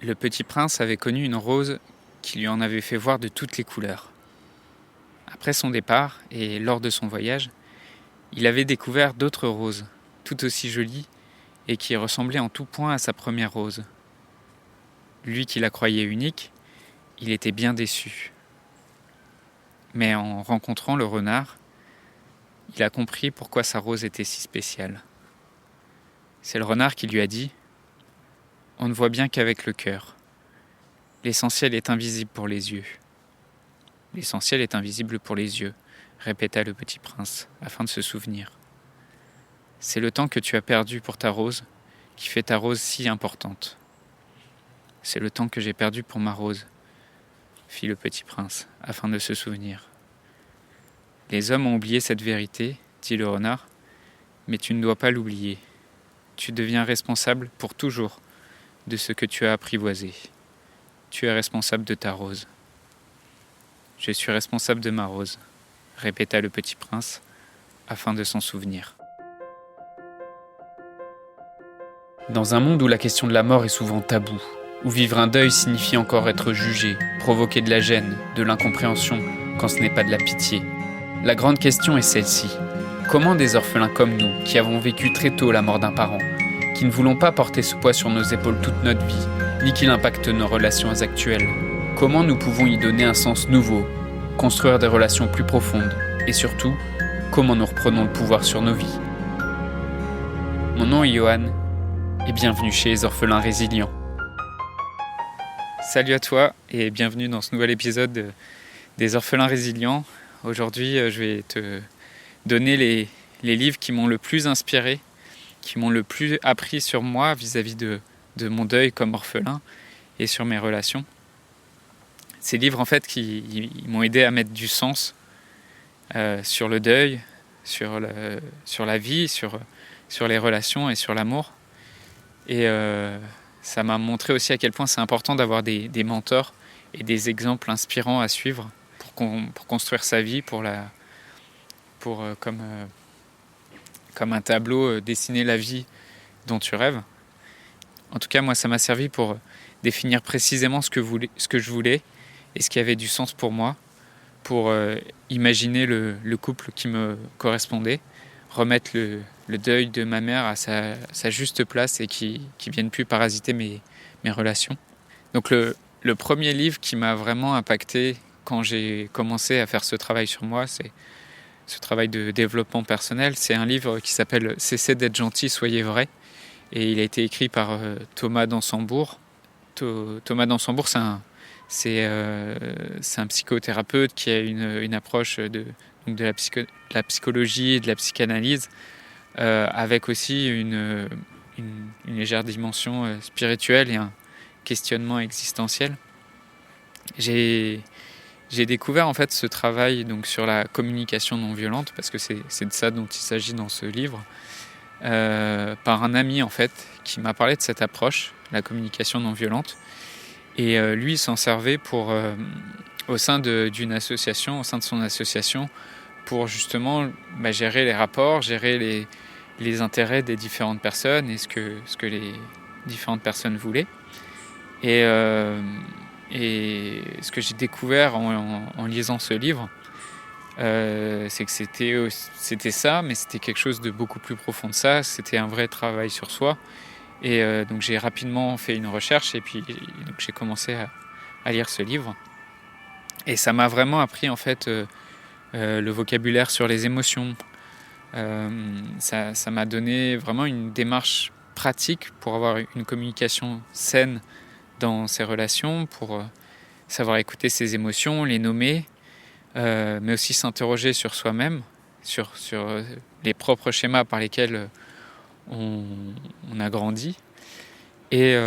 Le petit prince avait connu une rose qui lui en avait fait voir de toutes les couleurs. Après son départ et lors de son voyage, il avait découvert d'autres roses, tout aussi jolies et qui ressemblaient en tout point à sa première rose. Lui qui la croyait unique, il était bien déçu. Mais en rencontrant le renard, il a compris pourquoi sa rose était si spéciale. C'est le renard qui lui a dit « On ne voit bien qu'avec le cœur. L'essentiel est invisible pour les yeux. » « L'essentiel est invisible pour les yeux, » répéta le petit prince, afin de se souvenir. « C'est le temps que tu as perdu pour ta rose qui fait ta rose si importante. »« C'est le temps que j'ai perdu pour ma rose, » fit le petit prince, afin de se souvenir. « Les hommes ont oublié cette vérité, » dit le renard, « mais tu ne dois pas l'oublier. Tu deviens responsable pour toujours de ce que tu as apprivoisé. Tu es responsable de ta rose. »« Je suis responsable de ma rose, » répéta le petit prince, afin de s'en souvenir. Dans un monde où la question de la mort est souvent taboue, où vivre un deuil signifie encore être jugé, provoquer de la gêne, de l'incompréhension, quand ce n'est pas de la pitié, la grande question est celle-ci. Comment des orphelins comme nous, qui avons vécu très tôt la mort d'un parent, qui ne voulons pas porter ce poids sur nos épaules toute notre vie, ni qu'il impacte nos relations actuelles, comment nous pouvons y donner un sens nouveau, construire des relations plus profondes, et surtout, comment nous reprenons le pouvoir sur nos vies. Mon nom est Johan, et bienvenue chez les Orphelins Résilients. Salut à toi, et bienvenue dans ce nouvel épisode des Orphelins Résilients. Aujourd'hui, je vais te donner les livres qui m'ont le plus inspiré, qui m'ont le plus appris sur moi vis-à-vis de mon deuil comme orphelin et sur mes relations. Ces livres, en fait, ils m'ont aidé à mettre du sens sur le deuil, sur la vie, sur les relations et sur l'amour. Et ça m'a montré aussi à quel point c'est important d'avoir des mentors et des exemples inspirants à suivre pour construire sa vie, comme un tableau, dessiner la vie dont tu rêves. En tout cas, moi, ça m'a servi pour définir précisément ce que je voulais et ce qui avait du sens pour moi, pour imaginer le couple qui me correspondait, remettre le deuil de ma mère à sa juste place et qui vienne plus parasiter mes relations. Donc le premier livre qui m'a vraiment impacté quand j'ai commencé à faire ce travail sur moi, c'est ce travail de développement personnel. C'est un livre qui s'appelle « Cessez d'être gentil, soyez vrai ». Et il a été écrit par Thomas d'Ansembourg. Thomas d'Ansembourg, c'est un psychothérapeute qui a une approche de la psychologie et de la psychanalyse, avec aussi une légère dimension spirituelle et un questionnement existentiel. J'ai découvert en fait ce travail donc sur la communication non violente, parce que c'est de ça dont il s'agit dans ce livre, par un ami en fait qui m'a parlé de cette approche, la communication non violente, et lui il s'en servait au sein de son association, pour justement gérer les rapports, gérer les intérêts des différentes personnes et ce que les différentes personnes voulaient. Et ce que j'ai découvert en lisant ce livre, c'est que c'était ça, mais c'était quelque chose de beaucoup plus profond de ça. C'était un vrai travail sur soi. Et donc j'ai rapidement fait une recherche et puis donc j'ai commencé à lire ce livre. Et ça m'a vraiment appris en fait le vocabulaire sur les émotions. Ça m'a donné vraiment une démarche pratique pour avoir une communication saine dans ses relations, pour savoir écouter ses émotions, les nommer, mais aussi s'interroger sur soi-même, sur les propres schémas par lesquels on a grandi. Et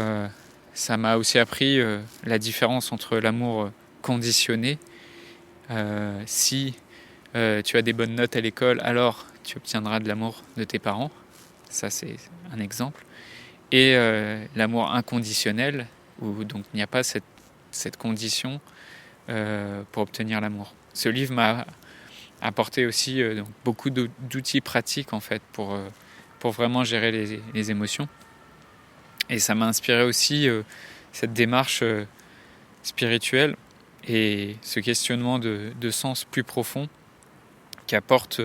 ça m'a aussi appris la différence entre l'amour conditionné. Si tu as des bonnes notes à l'école, alors tu obtiendras de l'amour de tes parents. Ça, c'est un exemple. Et l'amour inconditionnel, où donc il n'y a pas cette condition pour obtenir l'amour. Ce livre m'a apporté aussi donc beaucoup d'outils pratiques en fait pour vraiment gérer les émotions. Et ça m'a inspiré aussi cette démarche spirituelle et ce questionnement de sens plus profond qu'apporte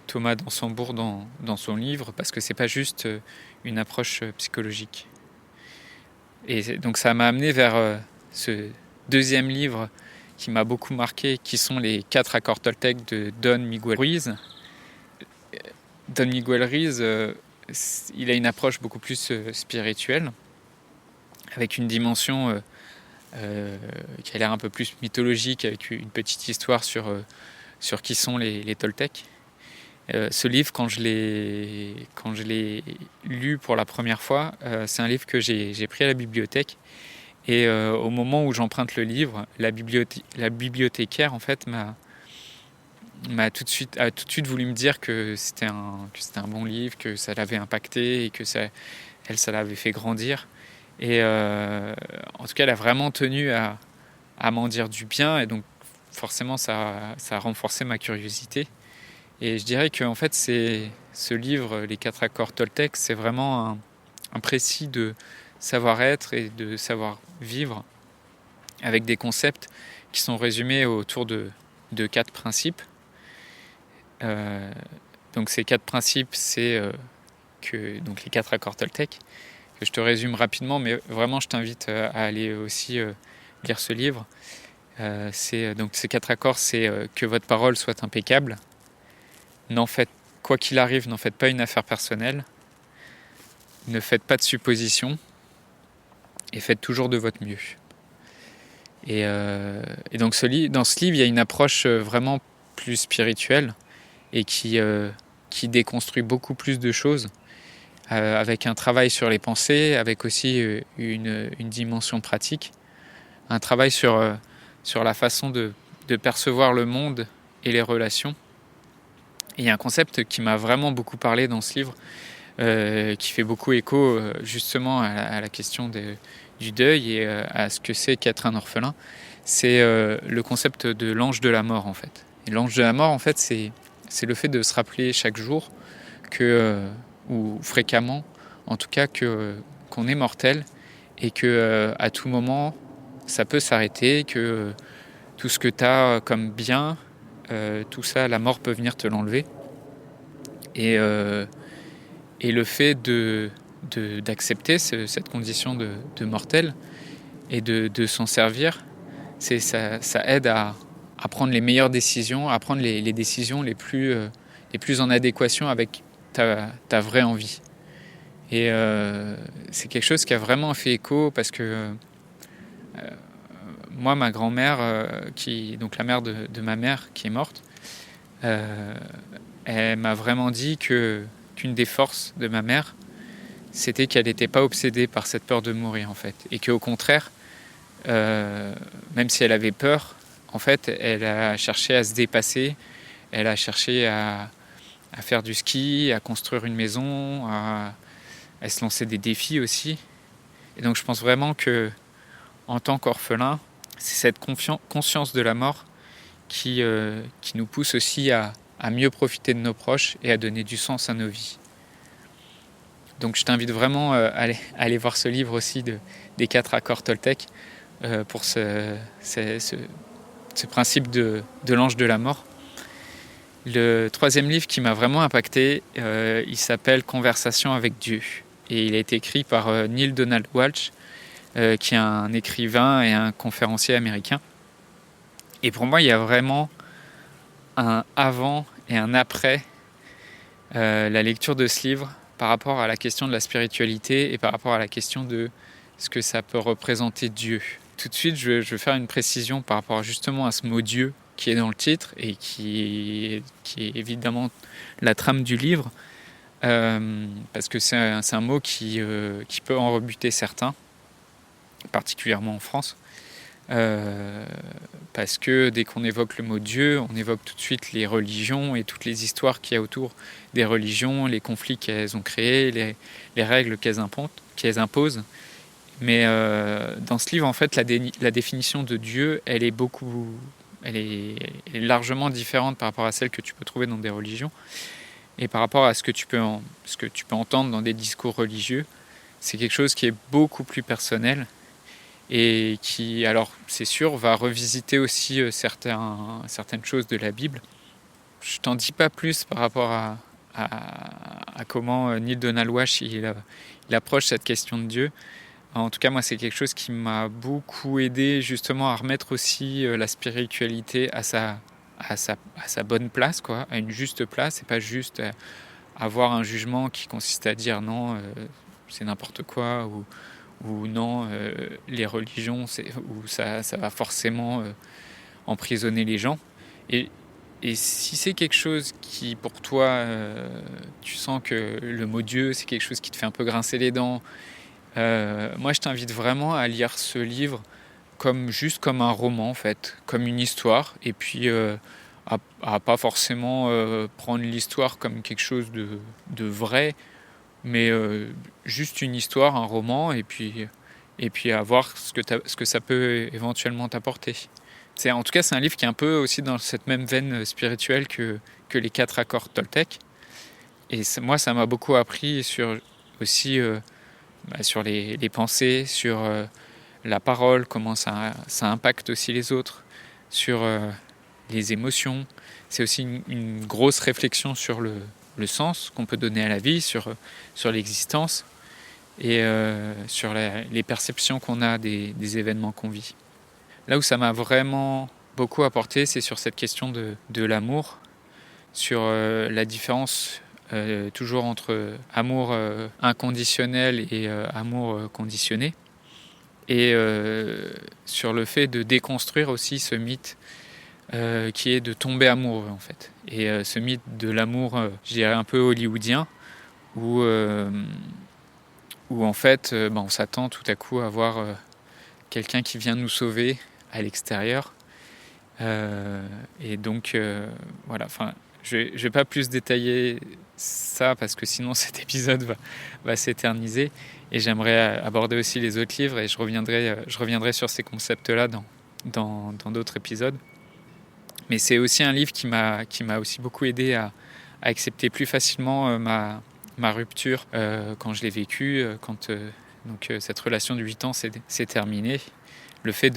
Thomas d'Ansembourg dans son livre, parce que c'est pas juste une approche psychologique. Et donc ça m'a amené vers ce deuxième livre qui m'a beaucoup marqué, qui sont les 4 accords Toltec de Don Miguel Ruiz. Don Miguel Ruiz, il a une approche beaucoup plus spirituelle, avec une dimension qui a l'air un peu plus mythologique, avec une petite histoire sur qui sont les Toltecs. Ce livre, quand je l'ai lu pour la première fois, c'est un livre que j'ai pris à la bibliothèque. Et au moment où j'emprunte le livre, la bibliothécaire en fait a tout de suite voulu me dire que c'était un bon livre, que ça l'avait impacté et que ça l'avait fait grandir. Et en tout cas, elle a vraiment tenu à m'en dire du bien, et donc forcément ça a renforcé ma curiosité. Et je dirais que en fait, ce livre, Les 4 accords Toltec, c'est vraiment un précis de savoir-être et de savoir-vivre, avec des concepts qui sont résumés autour de 4 principes. Donc ces 4 principes, c'est donc les 4 accords Toltec, que je te résume rapidement, mais vraiment je t'invite à aller aussi lire ce livre. Donc ces 4 accords, c'est que votre parole soit impeccable. Quoi qu'il arrive, n'en faites pas une affaire personnelle. Ne faites pas de suppositions. Et faites toujours de votre mieux. Et donc dans ce livre, il y a une approche vraiment plus spirituelle et qui déconstruit beaucoup plus de choses, avec un travail sur les pensées, avec aussi une dimension pratique, un travail sur la façon de percevoir le monde et les relations. Et il y a un concept qui m'a vraiment beaucoup parlé dans ce livre, qui fait beaucoup écho justement à la question du deuil et à ce que c'est qu'être un orphelin. C'est le concept de l'ange de la mort en fait. Et l'ange de la mort en fait, c'est le fait de se rappeler chaque jour ou fréquemment en tout cas, qu'on est mortel et que à tout moment ça peut s'arrêter, que tout ce que tu as comme bien, tout ça, la mort peut venir te l'enlever. Et le fait d'accepter cette condition de mortel et de s'en servir, ça aide à prendre les meilleures décisions, à prendre les décisions les plus en adéquation avec ta vraie envie. Et c'est quelque chose qui a vraiment fait écho, parce que moi, ma grand-mère, donc la mère de ma mère qui est morte, elle m'a vraiment dit qu'une des forces de ma mère, c'était qu'elle n'était pas obsédée par cette peur de mourir en fait, et qu'au contraire, même si elle avait peur, en fait, elle a cherché à se dépasser, elle a cherché à faire du ski, à construire une maison, à se lancer des défis aussi. Et donc je pense vraiment que en tant qu'orphelin, c'est cette conscience de la mort qui nous pousse aussi à mieux profiter de nos proches et à donner du sens à nos vies. Donc je t'invite vraiment à aller voir ce livre aussi des 4 accords Toltec pour ce principe de l'ange de la mort. Le 3e livre qui m'a vraiment impacté, il s'appelle Conversation avec Dieu. Et il a été écrit par Neale Donald Walsch, qui est un écrivain et un conférencier américain. Et pour moi, il y a vraiment un avant et un après la lecture de ce livre, par rapport à la question de la spiritualité et par rapport à la question de ce que ça peut représenter Dieu. Tout de suite, je veux faire une précision par rapport justement à ce mot Dieu qui est dans le titre et qui est évidemment la trame du livre, parce que c'est un mot qui peut en rebuter certains, particulièrement en France, parce que dès qu'on évoque le mot Dieu, on évoque tout de suite les religions et toutes les histoires qu'il y a autour des religions, les conflits qu'elles ont créés, les règles qu'elles imposent. Mais dans ce livre, en fait, la définition de Dieu, elle est largement différente par rapport à celle que tu peux trouver dans des religions et par rapport à ce que tu peux entendre dans des discours religieux. C'est quelque chose qui est beaucoup plus personnel et qui, alors c'est sûr, va revisiter aussi certaines choses de la Bible. Je t'en dis pas plus par rapport à comment Neale Donald Walsch il approche cette question de Dieu. En tout cas, moi, c'est quelque chose qui m'a beaucoup aidé justement à remettre aussi la spiritualité à sa bonne place, quoi, à une juste place, et pas juste avoir un jugement qui consiste à dire non, c'est n'importe quoi, ou non, les religions, où ça va forcément emprisonner les gens. Et, et si c'est quelque chose qui, pour toi, tu sens que le mot Dieu, c'est quelque chose qui te fait un peu grincer les dents, moi, je t'invite vraiment à lire ce livre juste comme un roman, en fait, comme une histoire, et puis à pas forcément prendre l'histoire comme quelque chose de vrai, mais juste une histoire, un roman, et puis à voir ce que ça peut éventuellement t'apporter. En tout cas, c'est un livre qui est un peu aussi dans cette même veine spirituelle que les 4 accords Toltec. Et moi, ça m'a beaucoup appris aussi sur les pensées, sur la parole, comment ça impacte aussi les autres, sur les émotions. C'est aussi une grosse réflexion sur le sens qu'on peut donner à la vie, sur l'existence et sur les perceptions qu'on a des événements qu'on vit. Là où ça m'a vraiment beaucoup apporté, c'est sur cette question de l'amour, sur la différence toujours entre amour inconditionnel et amour conditionné, et sur le fait de déconstruire aussi ce mythe qui est de tomber amoureux, en fait. Et ce mythe de l'amour, je dirais un peu hollywoodien, où en fait on s'attend tout à coup à voir quelqu'un qui vient nous sauver à l'extérieur. Et donc voilà, je vais pas plus détailler ça parce que sinon cet épisode va s'éterniser, et j'aimerais aborder aussi les autres livres, et je reviendrai sur ces concepts-là dans d'autres épisodes. Mais c'est aussi un livre qui m'a aussi beaucoup aidé à accepter plus facilement ma rupture quand je l'ai vécue, quand cette relation de 8 ans s'est terminée. Le fait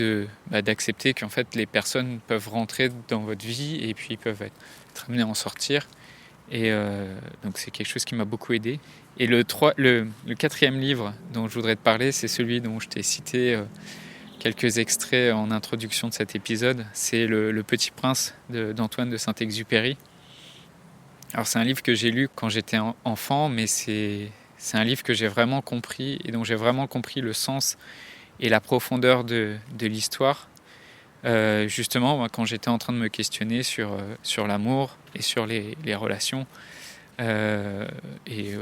d'accepter qu'en fait les personnes peuvent rentrer dans votre vie et puis peuvent être amenées à en sortir. Et donc c'est quelque chose qui m'a beaucoup aidé. Et le 4e livre dont je voudrais te parler, c'est celui dont je t'ai cité quelques extraits en introduction de cet épisode. C'est le Petit Prince d'Antoine de Saint-Exupéry. Alors c'est un livre que j'ai lu quand j'étais enfant, mais c'est un livre que j'ai vraiment compris et dont j'ai vraiment compris le sens et la profondeur de l'histoire. Justement, quand j'étais en train de me questionner sur l'amour et sur les relations, et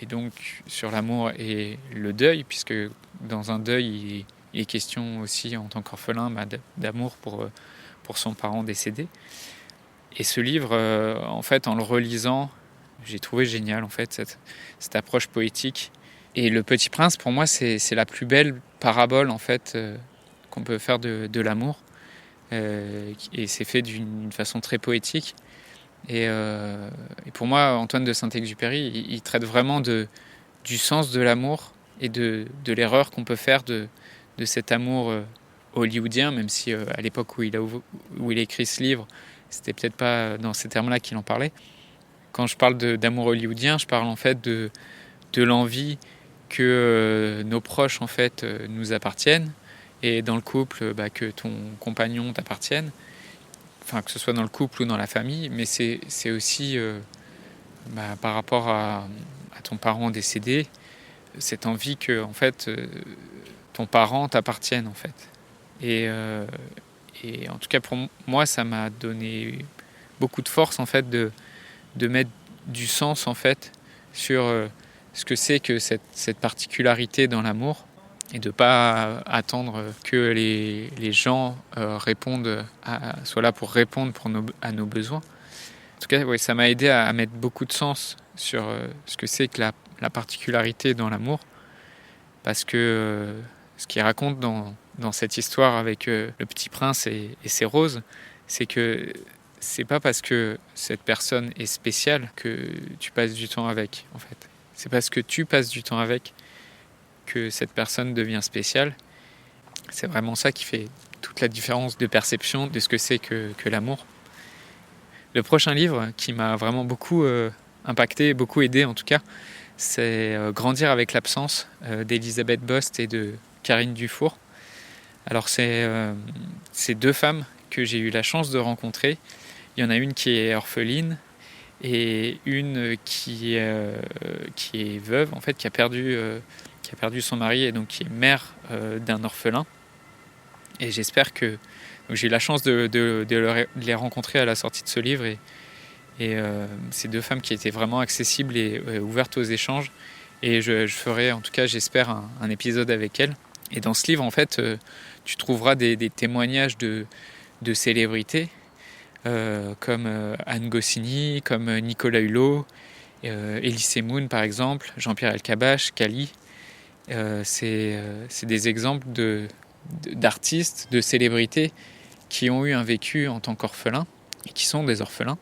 donc sur l'amour et le deuil, puisque dans un deuil, il est question aussi en tant qu'orphelin d'amour pour son parent décédé. Et ce livre, en fait, en le relisant, j'ai trouvé génial en fait cette approche poétique. Et Le Petit Prince, pour moi, c'est la plus belle parabole en fait qu'on peut faire de l'amour. Et c'est fait d'une façon très poétique. Et pour moi, Antoine de Saint-Exupéry, il traite vraiment du sens de l'amour et de l'erreur qu'on peut faire de cet amour hollywoodien, même si à l'époque où il écrit ce livre, c'était peut-être pas dans ces termes-là qu'il en parlait. Quand je parle d'amour hollywoodien, je parle en fait de l'envie que nos proches en fait nous appartiennent, et dans le couple que ton compagnon t'appartienne, enfin que ce soit dans le couple ou dans la famille, mais c'est aussi par rapport à ton parent décédé, cette envie que en fait ton parent t'appartienne en fait. Et en tout cas pour moi, ça m'a donné beaucoup de force en fait de mettre du sens en fait sur ce que c'est que cette particularité dans l'amour, et de ne pas attendre que les gens soient là pour répondre à nos besoins. En tout cas, ouais, ça m'a aidé à mettre beaucoup de sens sur ce que c'est que la particularité dans l'amour, parce que ce qu'il raconte dans cette histoire avec le Petit Prince et ses roses, c'est que c'est pas parce que cette personne est spéciale que tu passes du temps avec, en fait. C'est parce que tu passes du temps avec que cette personne devient spéciale. C'est vraiment ça qui fait toute la différence de perception de ce que c'est que l'amour. Le prochain livre qui m'a vraiment beaucoup impacté, beaucoup aidé en tout cas, c'est Grandir avec l'absence d'Elisabeth Bost et de Karine Dufour. Alors c'est deux femmes que j'ai eu la chance de rencontrer. Il y en a une qui est orpheline et une qui est veuve, en fait, qui a perdu son mari et donc qui est mère d'un orphelin. Et j'espère que... Donc j'ai eu la chance de les rencontrer à la sortie de ce livre et ces deux femmes qui étaient vraiment accessibles et ouvertes aux échanges. Et je ferai, en tout cas, j'espère, un épisode avec elles. Et dans ce livre, en fait, tu trouveras des témoignages de célébrités comme Anne Goscinny, comme Nicolas Hulot, Elie Moon par exemple, Jean-Pierre Elkabbach, Kali. C'est des exemples d'artistes, de célébrités qui ont eu un vécu en tant qu'orphelins et qui sont des orphelins.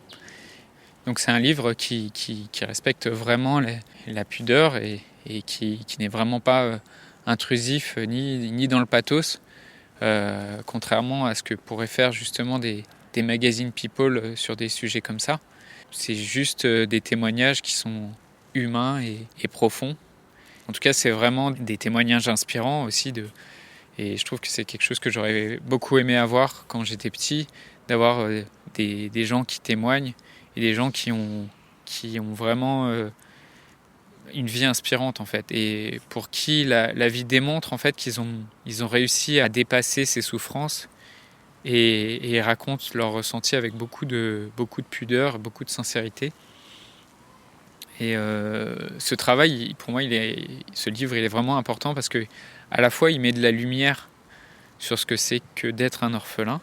Donc c'est un livre qui respecte vraiment la pudeur et qui n'est vraiment pas intrusif ni dans le pathos, contrairement à ce que pourraient faire justement des magazines People sur des sujets comme ça. C'est juste des témoignages qui sont humains et profonds. En tout cas, c'est vraiment des témoignages inspirants aussi. Et je trouve que c'est quelque chose que j'aurais beaucoup aimé avoir quand j'étais petit, d'avoir des gens qui témoignent et des gens qui ont vraiment une vie inspirante en fait, et pour qui la vie démontre en fait qu'ils ont réussi à dépasser ces souffrances et racontent leur ressenti avec beaucoup de pudeur, beaucoup de sincérité. Et ce travail, pour moi, ce livre, il est vraiment important parce que à la fois il met de la lumière sur ce que c'est que d'être un orphelin,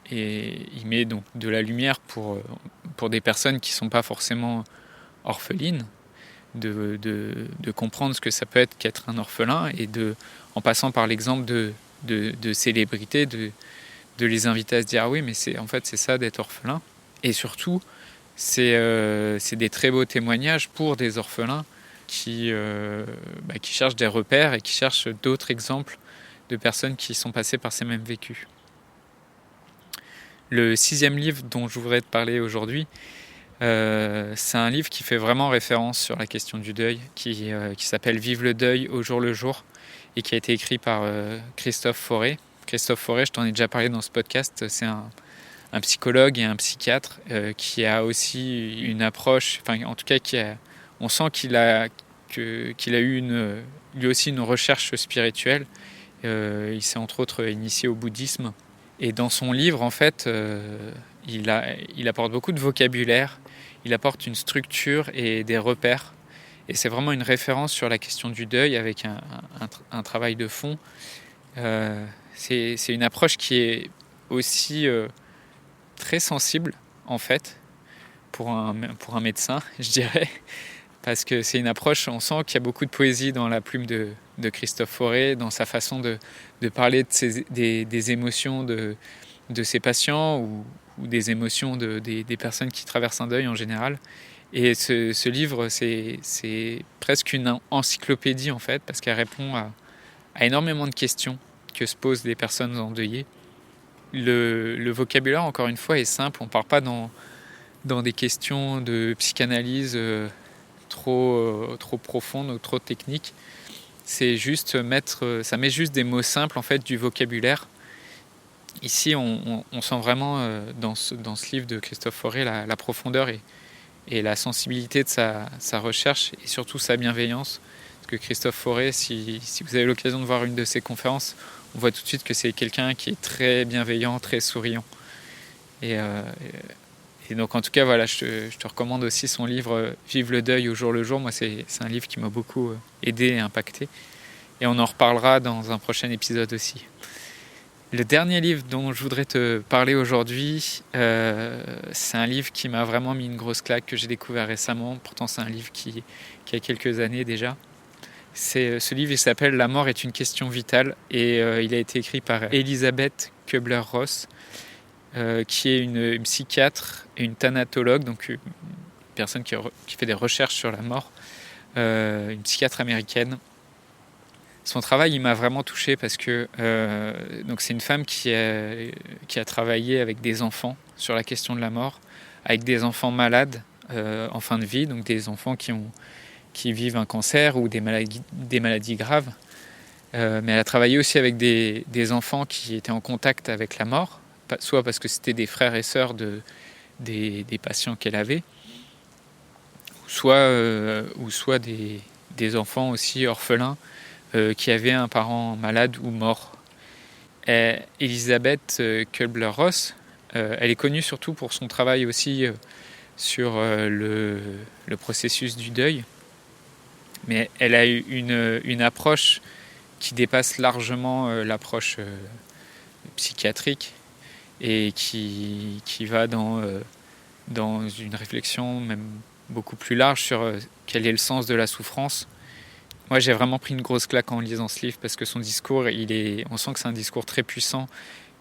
et il met donc de la lumière pour des personnes qui ne sont pas forcément orphelines, de comprendre ce que ça peut être qu'être un orphelin, et en passant par l'exemple de célébrités, de les inviter à se dire ah oui, mais c'est ça d'être orphelin. Et surtout, c'est des très beaux témoignages pour des orphelins qui cherchent des repères et qui cherchent d'autres exemples de personnes qui sont passées par ces mêmes vécus. Le 6e livre dont je voudrais te parler aujourd'hui, c'est un livre qui fait vraiment référence sur la question du deuil, qui s'appelle « Vive le deuil au jour le jour » et qui a été écrit par Christophe Fauré. Christophe Fauré, je t'en ai déjà parlé dans ce podcast, c'est un psychologue et un psychiatre qui a aussi une approche, enfin en tout cas on sent qu'il a eu lui aussi une recherche spirituelle. Il s'est entre autres initié au bouddhisme. Et dans son livre, en fait, il apporte beaucoup de vocabulaire, il apporte une structure et des repères. Et c'est vraiment une référence sur la question du deuil avec un travail de fond. C'est une approche qui est aussi très sensible, en fait, pour un médecin, je dirais. Parce que c'est une approche, on sent qu'il y a beaucoup de poésie dans la plume de Christophe Fauré, dans sa façon de parler des émotions de ses patients ou des émotions des personnes qui traversent un deuil en général. Et ce livre, c'est presque une encyclopédie en fait, parce qu'elle répond à énormément de questions que se posent les personnes endeuillées. Le vocabulaire, encore une fois, est simple, on ne part pas dans des questions de psychanalyse trop profonde ou trop technique. C'est juste ça met juste des mots simples en fait, du vocabulaire. Ici on sent vraiment dans ce livre de Christophe Fauré la profondeur et la sensibilité de sa recherche, et surtout sa bienveillance, parce que Christophe Fauré, si vous avez l'occasion de voir une de ses conférences, on voit tout de suite que c'est quelqu'un qui est très bienveillant, très souriant. Et donc en tout cas voilà, je te recommande aussi son livre Vive le deuil au jour le jour. Moi c'est un livre qui m'a beaucoup aidé et impacté, et on en reparlera dans un prochain épisode aussi. Le dernier livre dont je voudrais te parler aujourd'hui, c'est un livre qui m'a vraiment mis une grosse claque, que j'ai découvert récemment. Pourtant c'est un livre qui a quelques années déjà. Ce livre, il s'appelle « La mort est une question vitale » et il a été écrit par Elisabeth Kubler-Ross, qui est une psychiatre et une thanatologue, donc une personne qui fait des recherches sur la mort, une psychiatre américaine. Son travail, il m'a vraiment touché parce que donc c'est une femme qui a travaillé avec des enfants sur la question de la mort, avec des enfants malades en fin de vie, donc des enfants qui vivent un cancer ou des maladies graves. Mais elle a travaillé aussi avec des enfants qui étaient en contact avec la mort, soit parce que c'était des frères et sœurs des patients qu'elle avait, ou soit des enfants aussi orphelins qui avaient un parent malade ou mort. Elisabeth Kübler-Ross, elle est connue surtout pour son travail aussi sur le processus du deuil, mais elle a eu une approche qui dépasse largement l'approche psychiatrique et qui va dans une réflexion même beaucoup plus large sur quel est le sens de la souffrance. Moi, j'ai vraiment pris une grosse claque en lisant ce livre parce que son discours, on sent que c'est un discours très puissant,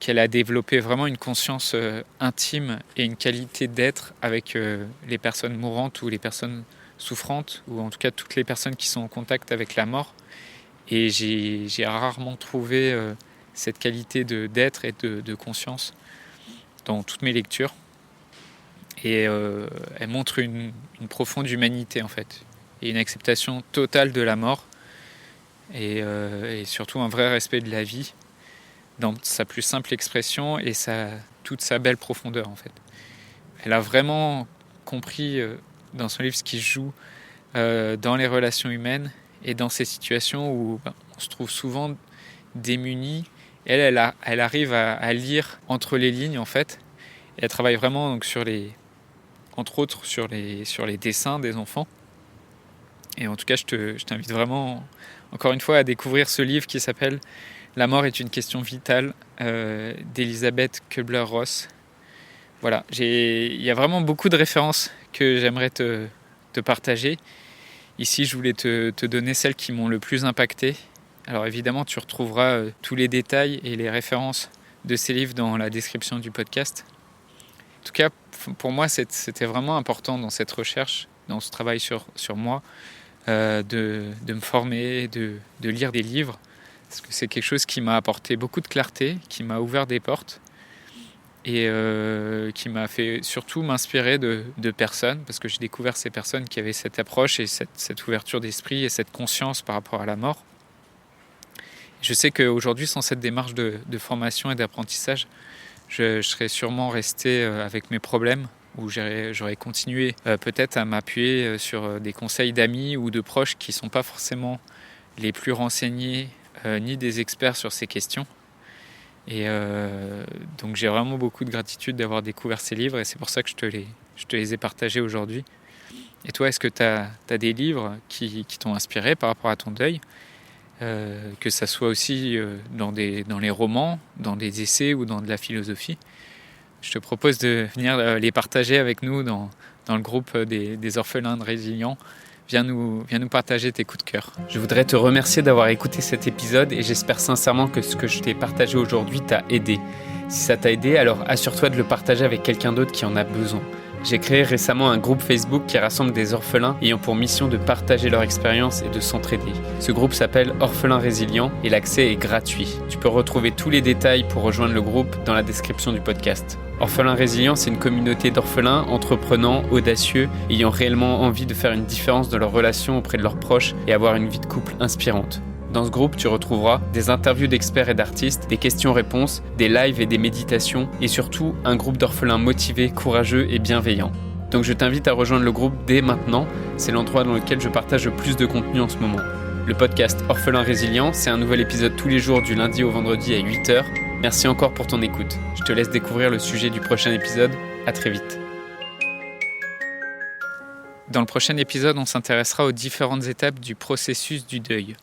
qu'elle a développé vraiment une conscience intime et une qualité d'être avec les personnes mourantes ou les personnes souffrantes, ou en tout cas toutes les personnes qui sont en contact avec la mort. Et j'ai rarement trouvé cette qualité d'être et de conscience dans toutes mes lectures. Et elle montre une profonde humanité en fait, et une acceptation totale de la mort, et surtout un vrai respect de la vie dans sa plus simple expression et toute sa belle profondeur en fait. Elle a vraiment compris dans son livre ce qui se joue dans les relations humaines et dans ces situations où on se trouve souvent démunis. Elle arrive à lire entre les lignes en fait. Et elle travaille vraiment donc entre autres sur les dessins des enfants. Et en tout cas, je t'invite vraiment, encore une fois, à découvrir ce livre qui s'appelle « La mort est une question vitale » d'Elisabeth Kübler-Ross. Voilà, il y a vraiment beaucoup de références que j'aimerais te partager. Ici, je voulais te donner celles qui m'ont le plus impacté. Alors évidemment, tu retrouveras tous les détails et les références de ces livres dans la description du podcast. En tout cas, pour moi, c'était vraiment important dans cette recherche, dans ce travail sur moi, de me former, de lire des livres, parce que c'est quelque chose qui m'a apporté beaucoup de clarté, qui m'a ouvert des portes, et qui m'a fait surtout m'inspirer de personnes, parce que j'ai découvert ces personnes qui avaient cette approche et cette ouverture d'esprit et cette conscience par rapport à la mort. Je sais qu'aujourd'hui, sans cette démarche de formation et d'apprentissage, je serais sûrement resté avec mes problèmes, où j'aurais continué peut-être à m'appuyer sur des conseils d'amis ou de proches qui ne sont pas forcément les plus renseignés ni des experts sur ces questions. Et donc j'ai vraiment beaucoup de gratitude d'avoir découvert ces livres, et c'est pour ça que je te les ai partagés aujourd'hui. Et toi, est-ce que tu as des livres qui t'ont inspiré par rapport à ton deuil, que ça soit aussi dans les romans, dans des essais ou dans de la philosophie? Je te propose de venir les partager avec nous dans le groupe des orphelins de Résilients. Viens nous partager tes coups de cœur. Je voudrais te remercier d'avoir écouté cet épisode, et j'espère sincèrement que ce que je t'ai partagé aujourd'hui t'a aidé. Si ça t'a aidé, alors assure-toi de le partager avec quelqu'un d'autre qui en a besoin. J'ai créé récemment un groupe Facebook qui rassemble des orphelins ayant pour mission de partager leur expérience et de s'entraider. Ce groupe s'appelle Orphelins Résilients et l'accès est gratuit. Tu peux retrouver tous les détails pour rejoindre le groupe dans la description du podcast. Orphelins Résilients, c'est une communauté d'orphelins entreprenants, audacieux, ayant réellement envie de faire une différence dans leurs relations auprès de leurs proches et avoir une vie de couple inspirante. Dans ce groupe, tu retrouveras des interviews d'experts et d'artistes, des questions-réponses, des lives et des méditations, et surtout un groupe d'orphelins motivés, courageux et bienveillants. Donc je t'invite à rejoindre le groupe dès maintenant, c'est l'endroit dans lequel je partage le plus de contenu en ce moment. Le podcast Orphelins Résilients, c'est un nouvel épisode tous les jours du lundi au vendredi à 8h. Merci encore pour ton écoute. Je te laisse découvrir le sujet du prochain épisode. À très vite. Dans le prochain épisode, on s'intéressera aux différentes étapes du processus du deuil.